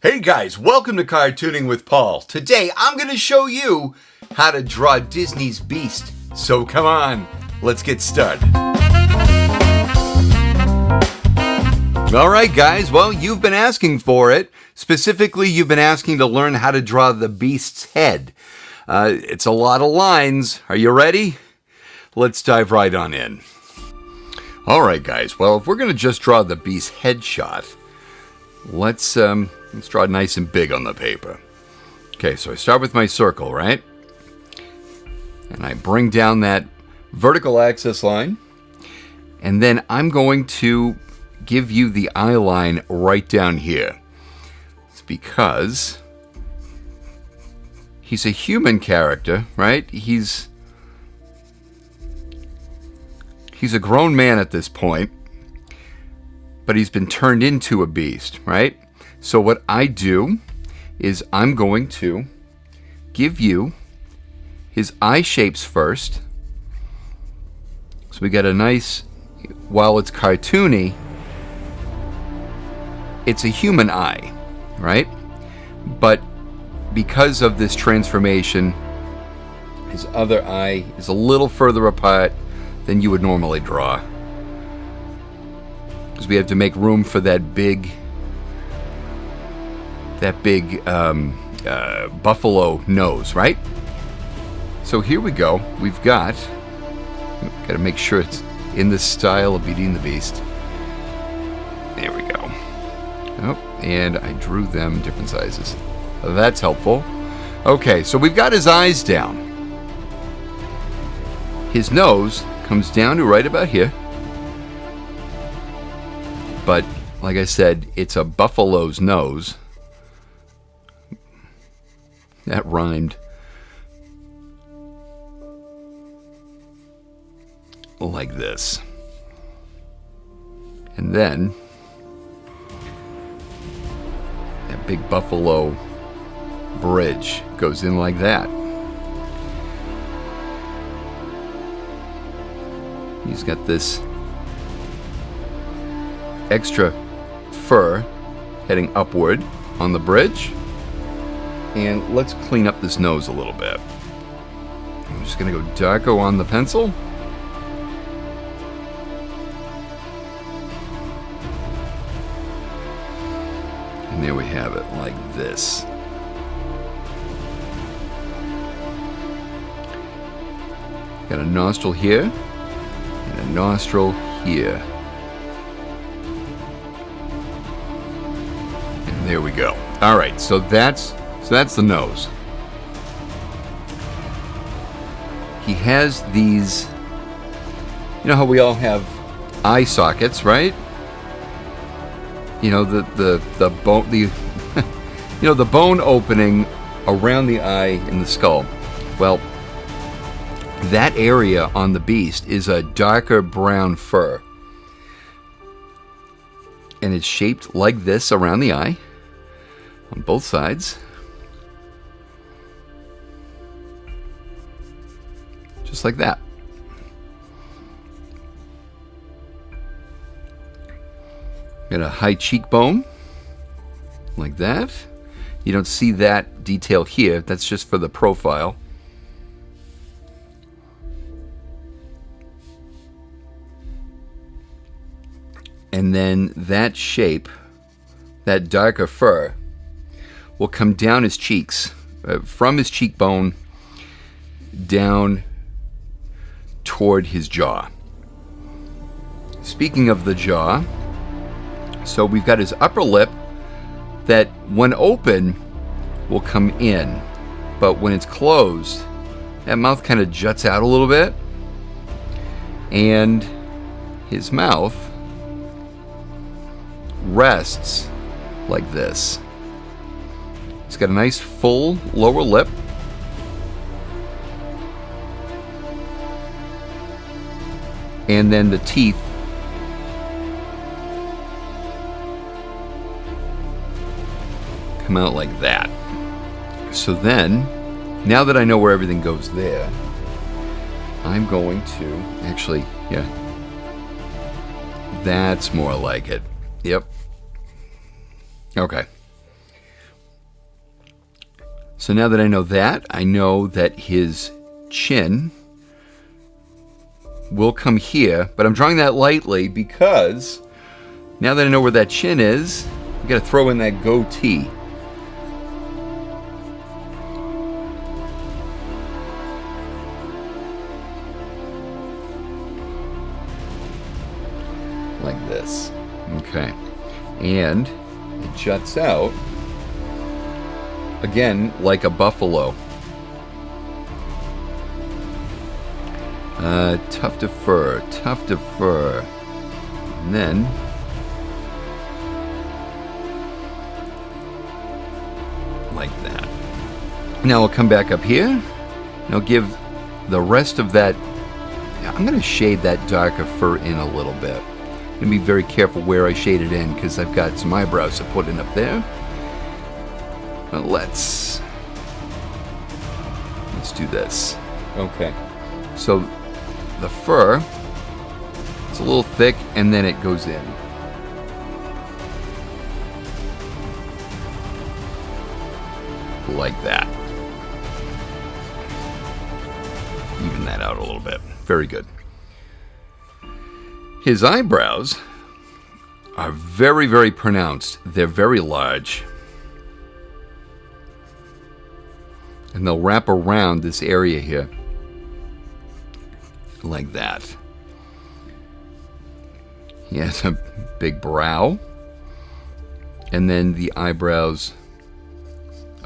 Hey guys, welcome to Cartooning with Paul. Today I'm going to show you how to draw Disney's Beast. So come on, let's get started. Alright guys, well you've been asking for it. Specifically, you've been asking to learn how to draw the Beast's head. It's a lot of lines. Are you ready? Let's dive right on in. Alright guys, well if we're going to just draw the Beast's head shot, let's draw it nice and big on the paper. Okay, so I start with my circle, right? And I bring down that vertical axis line. And then I'm going to give you the eye line right down here. It's because he's a human character, right? He's a grown man at this point, but he's been turned into a beast, right? So what I do is I'm going to give you his eye shapes first. So we get a nice, while it's cartoony, it's a human eye, right? But because of this transformation, his other eye is a little further apart than you would normally draw. Because we have to make room for that big buffalo nose, right? So here we go. We've got to make sure it's in the style of Beauty and the Beast. There we go. Oh, and I drew them different sizes. That's helpful. Okay, so we've got his eyes down. His nose comes down to right about here. But like I said, it's a buffalo's nose. That rhymed. Like this. And then that big buffalo bridge goes in like that. He's got this extra fur heading upward on the bridge. And let's clean up this nose a little bit. I'm just going to go darker on the pencil. And there we have it, like this. Got a nostril here, and a nostril here. And there we go. All right, so that's the nose. He has these, you know how we all have eye sockets, right? You know, the bone, you know, the bone opening around the eye in the skull. Well, that area on the beast is a darker brown fur. And it's shaped like this around the eye on both sides. Just like that. Got a high cheekbone, like that. You don't see that detail here. That's just for the profile. And then that shape, that darker fur, will come down his cheeks, from his cheekbone down toward his jaw. Speaking of the jaw, so we've got his upper lip that when open will come in, but when it's closed, that mouth kind of juts out a little bit, and his mouth rests like this. He's got a nice full lower lip. And then the teeth come out like that. So then, now that I know where everything goes there, I'm going to actually, yeah, that's more like it. Yep. Okay. So now that I know that his chin will come here, but I'm drawing that lightly because now that I know where that chin is, I've got to throw in that goatee. Like this. Okay. And it juts out, again, like a buffalo. Tuft of fur, tuft of fur. And then like that. Now I'll come back up here and I'll give the rest of that, I'm going to shade that darker fur in a little bit. I'm going to be very careful where I shade it in because I've got some eyebrows to put in up there. But let's do this. Okay. So the fur, it's a little thick and then it goes in. Like that. Even that out a little bit. Very good. His eyebrows are very, very pronounced. They're very large. And they'll wrap around this area here. Like that. He has a big brow. And then the eyebrows,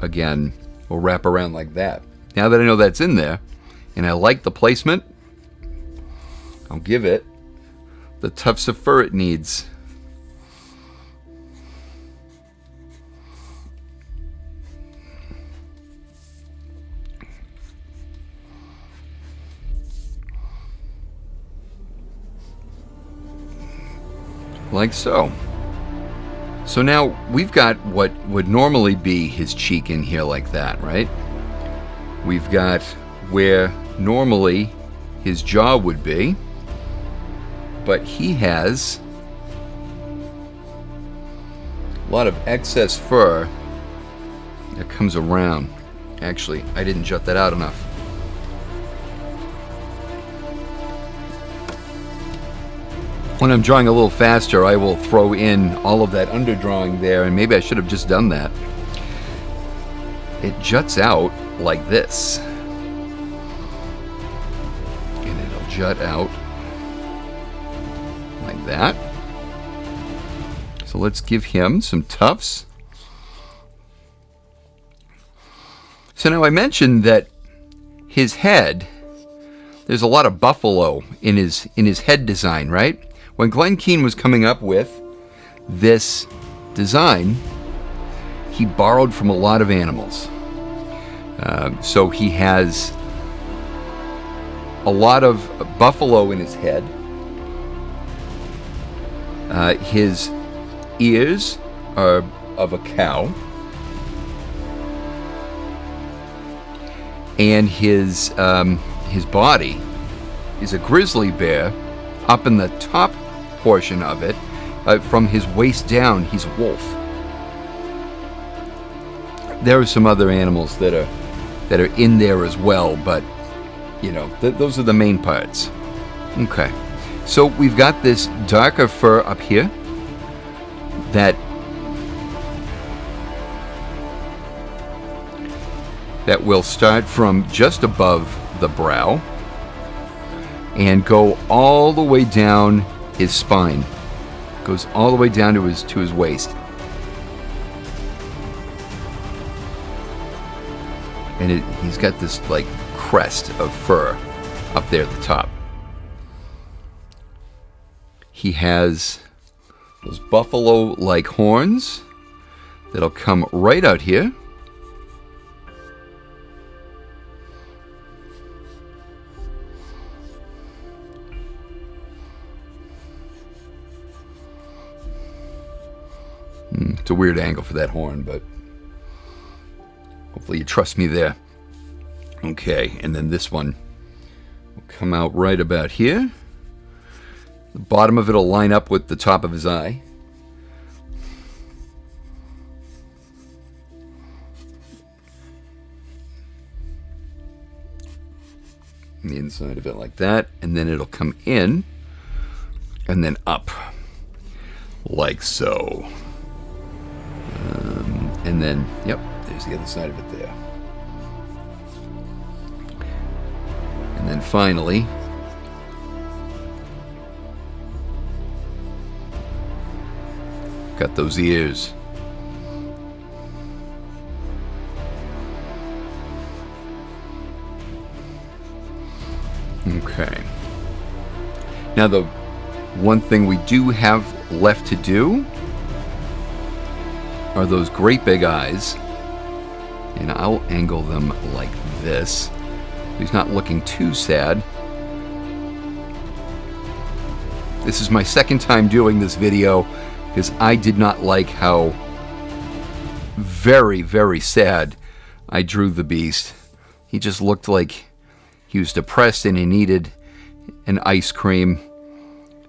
again, will wrap around like that. Now that I know that's in there, and I like the placement, I'll give it the tufts of fur it needs. Like so. So now we've got what would normally be his cheek in here like that, right? We've got where normally his jaw would be, but he has a lot of excess fur that comes around. Actually, I didn't jut that out enough. When I'm drawing a little faster, I will throw in all of that underdrawing there, and maybe I should have just done that. It juts out like this. And it'll jut out like that. So let's give him some tufts. So now I mentioned that his head, there's a lot of buffalo in his head design, right? When Glenn Keane was coming up with this design, he borrowed from a lot of animals. So he has a lot of buffalo in his head. His ears are of a cow. And his body is a grizzly bear. Up in the top portion of it, from his waist down, he's a wolf. There are some other animals that are in there as well, but you know, those are the main parts. Okay, so we've got this darker fur up here that will start from just above the brow and go all the way down his spine. Goes all the way down to his waist. And he's got this like crest of fur up there at the top. He has those buffalo-like horns that'll come right out here. It's a weird angle for that horn, but hopefully you trust me there. Okay, and then this one will come out right about here. The bottom of it will line up with the top of his eye. the inside of it like that, and then it'll come in and then up like so. And then, yep, there's the other side of it there. And then finally, got those ears. Okay. Now the one thing we do have left to do are those great big eyes. And I'll angle them like this. He's not looking too sad. This is my second time doing this video because I did not like how very, very sad I drew the beast. He just looked like he was depressed and he needed an ice cream.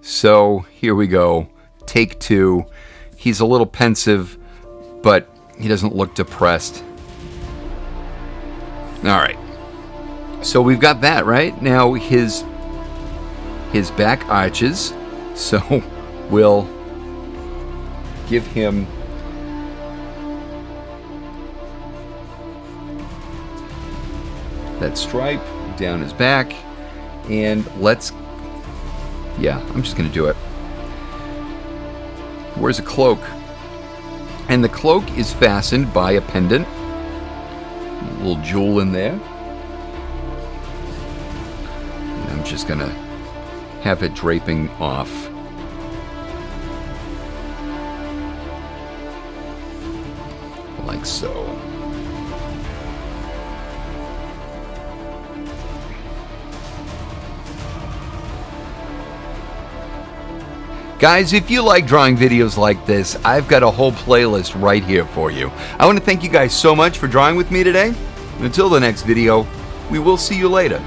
So here we go. Take two. He's a little pensive, but he doesn't look depressed. All right. So we've got that, right? Now his back arches. So we'll give him that stripe down his back, and I'm just gonna do it. Where's a cloak? And the cloak is fastened by a pendant, a little jewel in there. And I'm just gonna have it draping off. Like so. Guys, if you like drawing videos like this, I've got a whole playlist right here for you. I want to thank you guys so much for drawing with me today. And until the next video, we will see you later.